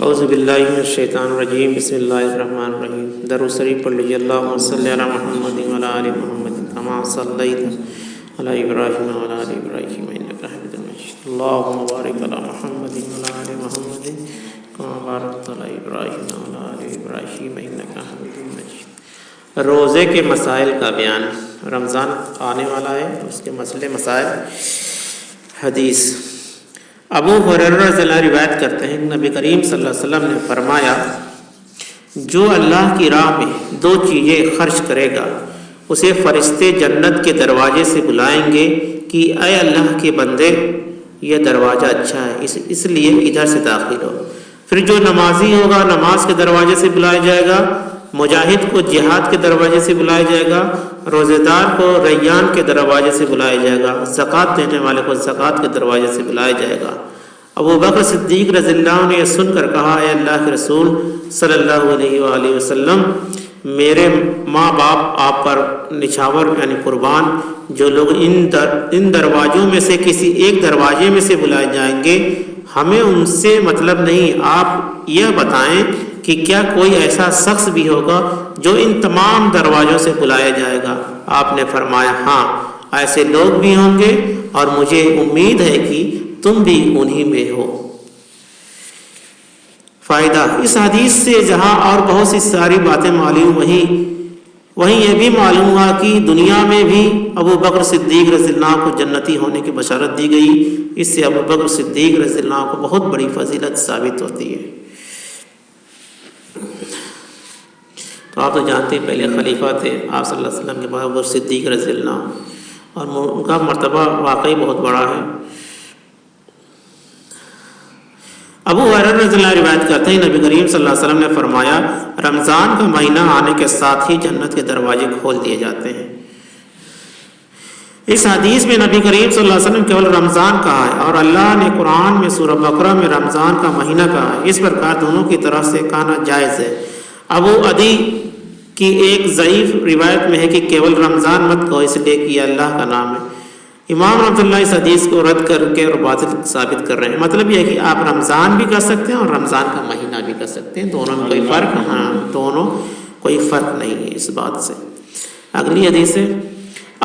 اعوذ باللہ من الشیطان الرجیم، بسم اللہ الرحمن الرحیم۔ درود شریف پڑھ لیجیے۔ اللہم صلی علی محمد وعلی آل محمد کما صلیت علی ابراہیم وعلی آل ابراہیم انک حمید مجید۔ اللہم بارک علی محمد وعلی آل محمد کما بارکت علی ابراہیم وعلی آل ابراہیم انک حمید مجید۔ روزے کے مسائل کا بیان۔ رمضان آنے والا ہے، اس کے مسئلے مسائل۔ حدیث ابو ہریرہ رضی اللہ عنہ روایت کرتے ہیں کہ نبی کریم صلی اللہ علیہ وسلم نے فرمایا، جو اللہ کی راہ میں دو چیزیں خرچ کرے گا اسے فرشتے جنت کے دروازے سے بلائیں گے کہ اے اللہ کے بندے، یہ دروازہ اچھا ہے، اس لیے ادھر سے داخل ہو۔ پھر جو نمازی ہوگا نماز کے دروازے سے بلایا جائے گا، مجاہد کو جہاد کے دروازے سے بلایا جائے گا، روزے دار کو ریان کے دروازے سے بلایا جائے گا، زکوٰۃ دینے والے کو زکوٰۃ کے دروازے سے بلایا جائے گا۔ ابو بکر صدیق رضی اللہ عنہ نے یہ سن کر کہا، اے اللہ کے رسول صلی اللہ علیہ وآلہ وسلم، میرے ماں باپ آپ پر نچھاور یعنی قربان، جو لوگ ان دروازوں میں سے کسی ایک دروازے میں سے بلائے جائیں گے، ہمیں ان سے مطلب نہیں، آپ یہ بتائیں کہ کیا کوئی ایسا شخص بھی ہوگا جو ان تمام دروازوں سے بلایا جائے گا؟ آپ نے فرمایا، ہاں ایسے لوگ بھی ہوں گے اور مجھے امید ہے کہ تم بھی انہی میں ہو۔ فائدہ اس حدیث سے جہاں اور بہت سی ساری باتیں معلوم وہیں یہ بھی معلوم ہوا کہ دنیا میں بھی ابو بکر صدیق رضی اللہ عنہ کو جنتی ہونے کی بشارت دی گئی۔ اس سے ابو بکر صدیق رضی اللہ عنہ کو بہت بڑی فضیلت ثابت ہوتی ہے۔ تو آپ تو جانتے ہیں پہلے خلیفہ تھے آپ صلی اللہ علیہ وسلم کے بعد ابو بکر صدیق رضی اللہ عنہ، اور ان کا مرتبہ واقعی بہت بڑا ہے۔ ابو ہریرہ رضی اللہ عنہ روایت کرتے ہیں، نبی کریم صلی اللہ علیہ وسلم نے فرمایا، رمضان کا مہینہ آنے کے ساتھ ہی جنت کے دروازے کھول دیے جاتے ہیں۔ اس حدیث میں نبی کریم صلی اللہ علیہ وسلم کیول رمضان کہا ہے، اور اللہ نے قرآن میں سورہ بقرہ میں رمضان کا مہینہ کہا ہے۔ اس پرکار دونوں کی طرف سے کہنا جائز ہے۔ ابو عدی کی ایک ضعیف روایت میں ہے کہ کیول رمضان مت کہو، اس لیے کہ یہ اللہ کا نام ہے۔ امام رحمۃ اللہ اس حدیث کو رد کر کے اور باطل ثابت کر رہے ہیں۔ مطلب یہ ہے کہ آپ رمضان بھی کر سکتے ہیں اور رمضان کا مہینہ بھی کر سکتے ہیں، دونوں میں کوئی فرق دونوں کوئی فرق نہیں ہے اس بات سے۔ اگلی حدیث ہے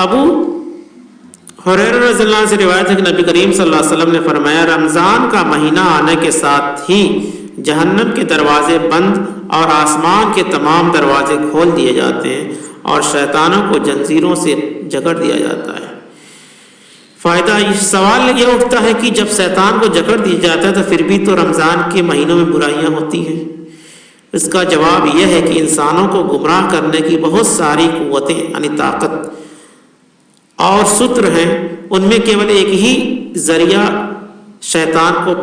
ابو ہریرہ رضی اللہ عنہ سے روایت ہے کہ نبی کریم صلی اللہ علیہ وسلم نے فرمایا، رمضان کا مہینہ آنے کے ساتھ ہی جہنم کے دروازے بند اور آسمان کے تمام دروازے کھول دیے جاتے ہیں اور شیطانوں کو جنزیروں سے جکڑ دیا جاتا ہے۔ فائدہ اس سوال یہ اٹھتا ہے کہ جب شیطان کو جکڑ دیا جاتا ہے تو پھر بھی تو رمضان کے مہینوں میں برائیاں ہوتی ہیں۔ اس کا جواب یہ ہے کہ انسانوں کو گمراہ کرنے کی بہت ساری قوتیں یعنی طاقت اور ستر ہیں، ان میں کیول ایک ہی ذریعہ شیطان کو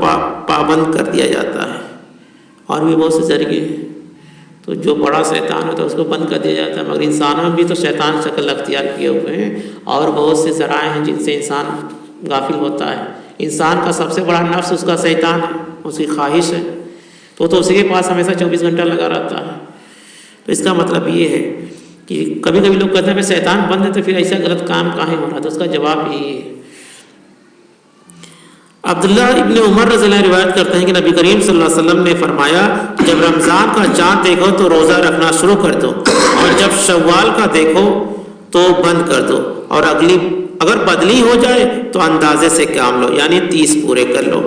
پابند کر دیا جاتا ہے، اور بھی بہت سے ذریعے ہیں۔ تو جو بڑا شیطان ہوتا ہے اس کو بند کر دیا جاتا ہے، مگر انسانوں میں بھی تو شیطان شکل اختیار کیے ہوئے ہیں، اور بہت سے ذرائع ہیں جن سے انسان غافل ہوتا ہے۔ انسان کا سب سے بڑا نفس اس کا شیطان ہے، اس کی خواہش ہے، تو اسی کے پاس ہمیشہ 24 گھنٹہ لگا رہتا ہے۔ تو اس کا مطلب یہ ہے کہ کبھی کبھی لوگ کہتے ہیں کہ شیطان بند ہے تو پھر ایسا غلط کام کاہیں ہو رہا ہے، تو اس کا جواب یہی ہے۔ عبداللہ ابن عمر رضی اللہ عنہ روایت کرتے ہیں کہ نبی کریم صلی اللہ علیہ وسلم نے فرمایا، جب رمضان کا چاند دیکھو تو روزہ رکھنا شروع کر دو، اور جب شوال کا دیکھو تو بند کر دو، اور اگر بدلی ہو جائے تو اندازے سے کام لو، یعنی 30 پورے کر لو۔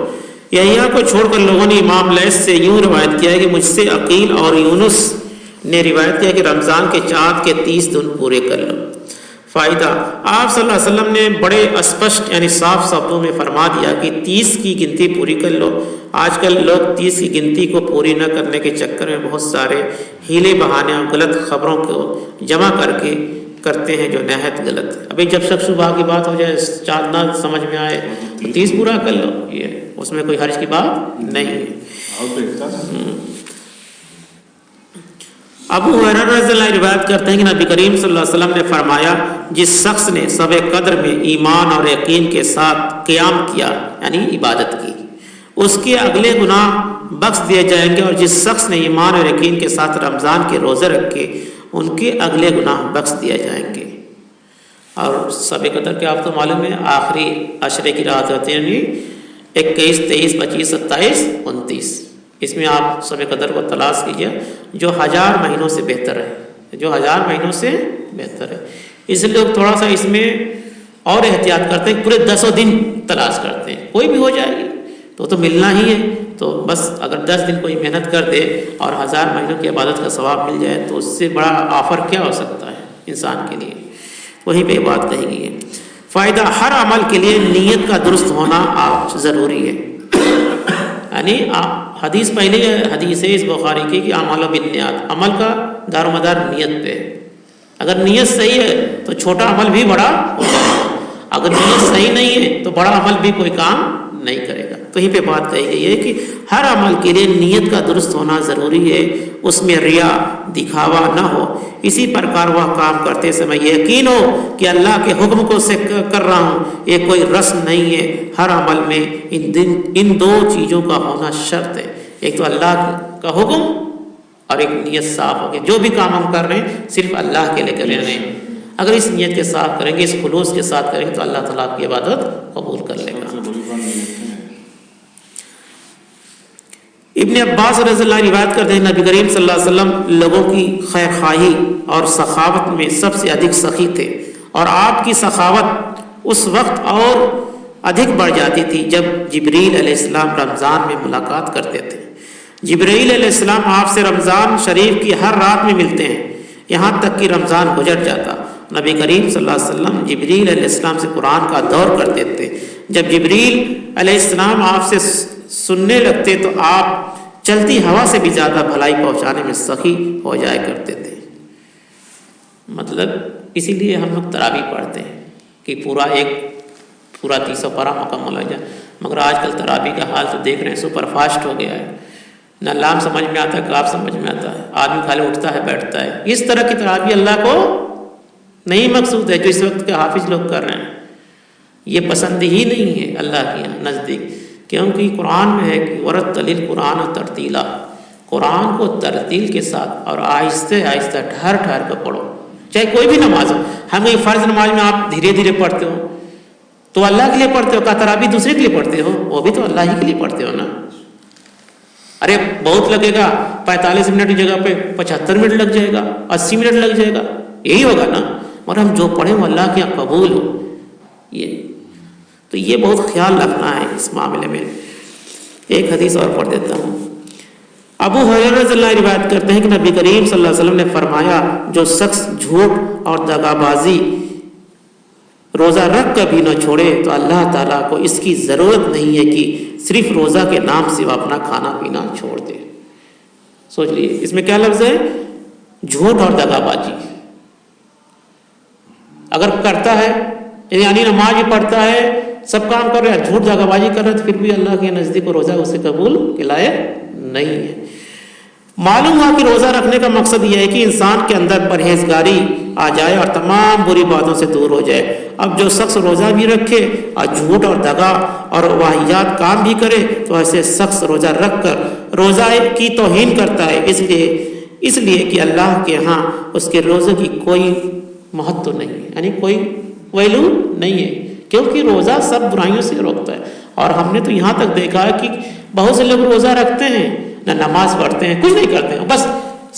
یحییٰ کو چھوڑ کر لوگوں نے امام لیث سے یوں روایت کیا ہے کہ مجھ سے عقیل اور یونس نے روایت کیا کہ رمضان کے چاند کے 30 دن پورے کر لو۔ فائدہ آپ صلی اللہ علیہ وسلم نے بڑے اسپشٹ یعنی صاف شبدوں میں فرما دیا کہ 30 کی گنتی پوری کر لو۔ آج کل لوگ 30 کی گنتی کو پوری نہ کرنے کے چکر میں بہت سارے ہیلے بہانے اور غلط خبروں کو جمع کر کے کرتے ہیں، جو نہایت غلط ہے۔ ابھی جب شب صبح کی بات ہو جائے، چاند نہ سمجھ میں آئے تو 30 پورا کر لو، یہ اس میں کوئی حرج کی بات نہیں ہے۔ ابو ہریرہ رضی اللہ عنہ روایت کرتے ہیں کہ نبی کریم صلی اللہ علیہ وسلم نے فرمایا، جس شخص نے شب قدر میں ایمان اور یقین کے ساتھ قیام کیا یعنی عبادت کی، اس کے اگلے گناہ بخش دیے جائیں گے، اور جس شخص نے ایمان اور یقین کے ساتھ رمضان کے روزے رکھے، ان کے اگلے گناہ بخش دیے جائیں گے۔ اور شب قدر کے آپ تو معلوم ہے آخری عشرے کی رات ہوتی ہے، یعنی 21، 23، 25، 27، 29۔ اس میں آپ شب قدر کو تلاش کیجیے جو 1000 مہینوں سے بہتر ہے، جو 1000 مہینوں سے بہتر ہے۔ اس لیے لوگ تھوڑا سا اس میں اور احتیاط کرتے ہیں، پورے 10 دن تلاش کرتے ہیں، کوئی بھی ہو جائے گی تو ملنا ہی ہے، تو بس اگر 10 دن کوئی محنت کر دے اور 1000 مہینوں کی عبادت کا ثواب مل جائے تو اس سے بڑا آفر کیا ہو سکتا ہے انسان کے لیے۔ وہیں پہ بات کہی گئی ہے۔ فائدہ، ہر عمل کے لیے نیت کا درست ہونا ضروری ہے، یعنی حدیث پہلے حدیث ہے اس بخاری کی کہ اعمال بالنیات، عمل کا دار و مدار نیت پہ، اگر نیت صحیح ہے تو چھوٹا عمل بھی بڑا ہوتا ہے، اگر نیت صحیح نہیں ہے تو بڑا عمل بھی کوئی کام نہیں کرے گا۔ تو یہیں پہ بات کہی گئی ہے کہ ہر عمل کے لیے نیت کا درست ہونا ضروری ہے، اس میں ریا دکھاوا نہ ہو، اسی پرکار وہ کام کرتے سمے یقین ہو کہ اللہ کے حکم کو سے کر رہا ہوں، یہ کوئی رسم نہیں ہے۔ ہر عمل میں ان 2 چیزوں کا ہونا شرط ہے، ایک تو اللہ کا حکم اور ایک نیت صاف ہوگی، جو بھی کام ہم کر رہے ہیں صرف اللہ کے لیے کر رہے ہیں، اگر اس نیت کے ساتھ کریں گے، اس خلوص کے ساتھ کریں گے تو اللہ تعالیٰ آپ کی عبادت قبول کر لے گا۔ ابن عباس رضی اللہ عنہ روایت کرتے ہیں نبی کریم صلی اللہ علیہ وسلم لوگوں کی خیر خواہی اور سخاوت میں سب سے ادھک سخی تھے، اور آپ کی سخاوت اس وقت اور ادھک بڑھ جاتی تھی جب جبریل علیہ السلام رمضان میں ملاقات کرتے تھے۔ جبریل علیہ السلام آپ سے رمضان شریف کی ہر رات میں ملتے ہیں، یہاں تک کہ رمضان گزر جاتا۔ نبی کریم صلی اللہ علیہ وسلم جبریل علیہ السلام سے قرآن کا دور کرتے تھے، جب جبریل علیہ السلام آپ سے سننے لگتے تو آپ چلتی ہوا سے بھی زیادہ بھلائی پہنچانے میں سخی ہو جایا کرتے تھے۔ مطلب اسی لیے ہم لوگ تراویح پڑھتے ہیں کہ پورا 300 پارہ مکمل ہو جائے، مگر آج کل تراویح کا حال تو دیکھ رہے ہیں، سپر فاسٹ ہو گیا ہے، نہ لام سمجھ میں آتا ہے، کاف سمجھ میں آتا ہے، آدمی خالی اٹھتا ہے بیٹھتا ہے۔ اس طرح کی تراویح اللہ کو نہیں مقصود ہے جو اس وقت کے حافظ لوگ کر رہے ہیں، یہ پسند ہی نہیں ہے اللہ کے نزدیک، کیونکہ قرآن میں ہے کہ ورتل القرآن ترتیلا، قرآن کو ترتیل کے ساتھ اور آہستہ آہستہ ٹھہر ٹھہر کر پڑھو، چاہے کوئی بھی نماز ہو۔ ہمیں فرض نماز میں آپ دھیرے دھیرے پڑھتے ہو تو اللہ کے لیے پڑھتے ہو، کا تراویح دوسرے کے لیے پڑھتے ہو، وہ بھی تو اللہ ہی کے لیے پڑھتے ہو نا۔ ارے بہت لگے گا، 45 منٹ کی جگہ پہ 75 منٹ لگ جائے گا، 80 منٹ لگ جائے گا، یہی ہوگا نا، اور ہم جو پڑھیں وہ اللہ کے یہاں قبول ہو۔ یہ بہت خیال رکھنا ہے اس معاملے میں۔ ایک حدیث اور پڑھ دیتا ہوں۔ ابو ہریرہ رضی اللہ عنہ روایت کرتے ہیں کہ نبی کریم صلی اللہ علیہ وسلم نے فرمایا، جو شخص جھوٹ اور دغا بازی روزہ رکھ کر بھی نہ چھوڑے تو اللہ تعالیٰ کو اس کی ضرورت نہیں ہے کہ صرف روزہ کے نام سے وہ اپنا کھانا پینا چھوڑ دے۔ سوچ لیے اس میں کیا لفظ ہے؟ جھوٹ اور دغا بازی۔ اگر کرتا ہے یعنی نماز بھی پڑھتا ہے، سب کام کر رہا ہے، جھوٹ دغا بازی کر رہا ہے، تو پھر بھی اللہ کے نزدیک روزہ اسے قبول کے لائق نہیں ہے۔ معلوم ہوا کہ روزہ رکھنے کا مقصد یہ ہے کہ انسان کے اندر پرہیزگاری آ جائے اور تمام بری باتوں سے دور ہو جائے۔ اب جو شخص روزہ بھی رکھے اور جھوٹ اور دغا اور واہیات کام بھی کرے تو ایسے شخص روزہ رکھ کر روزہ کی توہین کرتا ہے، اس لیے کہ اللہ کے ہاں اس کے روزے کی کوئی مہتو نہیں ہے، یعنی کوئی ویلو نہیں ہے، کیونکہ روزہ سب برائیوں سے روکتا ہے۔ اور ہم نے تو یہاں تک دیکھا ہے کہ بہت سے لوگ روزہ رکھتے ہیں، نہ نماز پڑھتے ہیں، کچھ نہیں کرتے ہیں، بس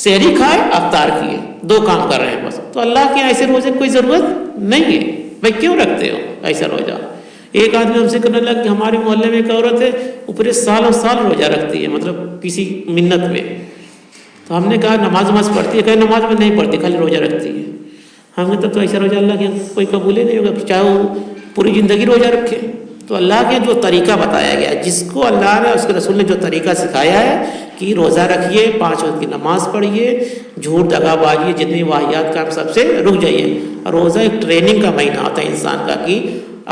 سحری کھائے افطار کیے، 2 کام کر رہے ہیں بس۔ تو اللہ کے ایسے روزے کوئی ضرورت نہیں ہے، بھائی کیوں رکھتے ہو ایسا روزہ؟ ایک آدمی ہم سے کرنے لگا کہ ہمارے محلے میں ایک عورت ہے، وہ پورے سالوں سال روزہ رکھتی ہے، مطلب کسی منت میں۔ تو ہم نے کہا نماز پڑھتی ہے؟ کہ نماز میں نہیں پڑھتی، خالی روزہ رکھتی ہے۔ ہم نے تب تو ایسا روزہ اللہ کے کوئی قبول ہی نہیں ہوگا، چاہے وہ پوری زندگی روزہ رکھے۔ تو اللہ کے جو طریقہ بتایا گیا، جس کو اللہ نے اس کے رسول نے جو طریقہ سکھایا ہے کہ روزہ رکھیے، 5 وقت کی نماز پڑھیے، جھوٹ دغا بازی جتنی واہیات کا سب سے رک جائیے۔ اور روزہ ایک ٹریننگ کا مہینہ ہوتا ہے انسان کا، کہ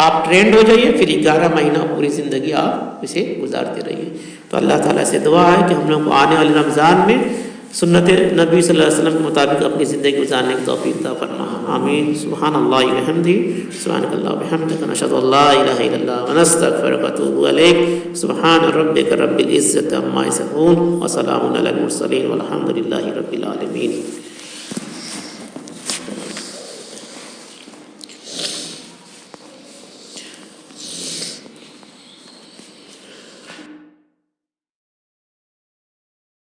آپ ٹرینڈ ہو جائیے، پھر 11 مہینہ پوری زندگی آپ اسے گزارتے رہیے۔ تو اللہ تعالیٰ سے دعا ہے کہ ہم لوگ کو آنے والے رمضان میں سنت نبی صلی اللہ علیہ وسلم کے مطابق اپنی زندگی گزارنے کی توفیق عطا فرما۔ آمین۔ سبحان اللہ و بحمدہ، سبحانک اللہم و بحمدک، نشہد ان لا الہ الا اللہ ونستغفرک ونتوب الیک۔ سبحان ربک رب العزۃ عما یصفون وسلام علی المرسلین والحمد للہ رب العالمین۔